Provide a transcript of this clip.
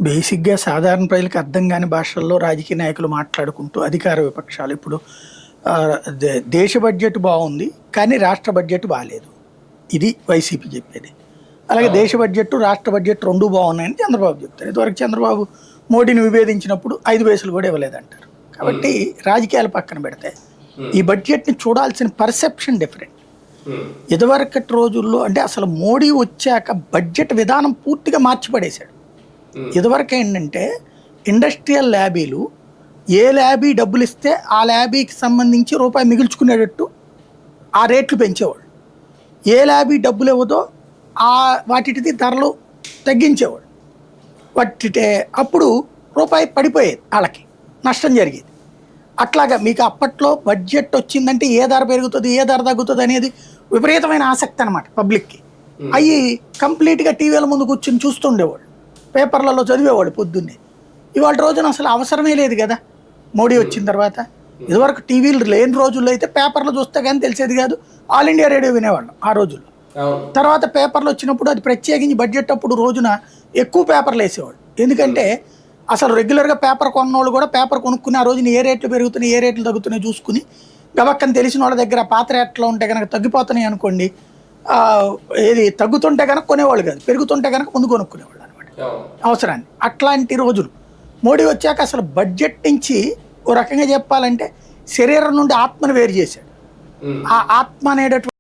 బేసిక్గా సాధారణ ప్రజలకు అర్థం కాని భాషల్లో రాజకీయ నాయకులు మాట్లాడుకుంటూ అధికార విపక్షాలు ఇప్పుడు దేశ బడ్జెట్ బాగుంది కానీ రాష్ట్ర బడ్జెట్ బాగాలేదు, ఇది వైసీపీ చెప్పేది. అలాగే దేశ బడ్జెట్ రాష్ట్ర బడ్జెట్ రెండు బాగున్నాయని చంద్రబాబు చెప్తారు. ఇదివరకు చంద్రబాబు మోడీని విభేదించినప్పుడు 5 పైసలు కూడా ఇవ్వలేదంటారు. కాబట్టి రాజకీయాలు పక్కన పెడితే ఈ బడ్జెట్ని చూడాల్సిన పర్సెప్షన్ డిఫరెంట్. ఇదివరకటి రోజుల్లో అంటే అసలు మోడీ వచ్చాక బడ్జెట్ విధానం పూర్తిగా మార్చిపడేశాడు. ఇదివరకు ఏంటంటే ఇండస్ట్రియల్ ల్యాబీలు ఏ ల్యాబీ డబ్బులు ఇస్తే ఆ ల్యాబీకి సంబంధించి రూపాయి మిగుల్చుకునేటట్టు ఆ రేట్లు పెంచేవాడు. ఏ ల్యాబీ డబ్బులు ఇవ్వదో వాటిది ధరలు తగ్గించేవాడు. అప్పుడు రూపాయి పడిపోయేది, వాళ్ళకి నష్టం జరిగేది. అట్లాగా మీకు అప్పట్లో బడ్జెట్ వచ్చిందంటే ఏ ధర పెరుగుతుంది ఏ ధర తగ్గుతుంది అనేది విపరీతమైన ఆసక్తి అనమాట పబ్లిక్కి. అవి కంప్లీట్గా టీవీల ముందు కూర్చొని చూస్తుండేవాళ్ళు, పేపర్లలో చదివేవాళ్ళు పొద్దున్నే. ఇవాళ రోజున అసలు అవసరమే లేదు కదా మోడీ వచ్చిన తర్వాత. ఇదివరకు టీవీలు లేని రోజుల్లో అయితే పేపర్లు చూస్తే కానీ తెలిసేది కాదు, ఆల్ ఇండియా రేడియో వినేవాళ్ళం ఆ రోజుల్లో. తర్వాత పేపర్లు వచ్చినప్పుడు అది ప్రత్యేకించి బడ్జెట్ అప్పుడు రోజున ఎక్కువ పేపర్లు వేసేవాళ్ళు. ఎందుకంటే అసలు రెగ్యులర్గా పేపర్ కొన్నోళ్ళు కూడా పేపర్ కొనుక్కుని ఆ రోజున ఏ రేట్లు పెరుగుతున్నాయి ఏ రేట్లు తగ్గుతున్నాయి చూసుకుని గబక్కని తెలిసిన వాళ్ళ దగ్గర పాత రేట్లో ఉంటే కనుక తగ్గిపోతున్నాయి అనుకోండి, ఏది తగ్గుతుంటే కనుక కొనేవాళ్ళు కాదు, పెరుగుతుంటే కనుక ముందు కొనుక్కునేవాళ్ళు అనమాట అవసరాన్ని. అట్లాంటి రోజులు మోడీ వచ్చాక అసలు బడ్జెట్ నుంచి ఓ రకంగా చెప్పాలంటే శరీరం నుండి ఆత్మను వేరు చేశాడు. ఆ ఆత్మ అనేటటువంటి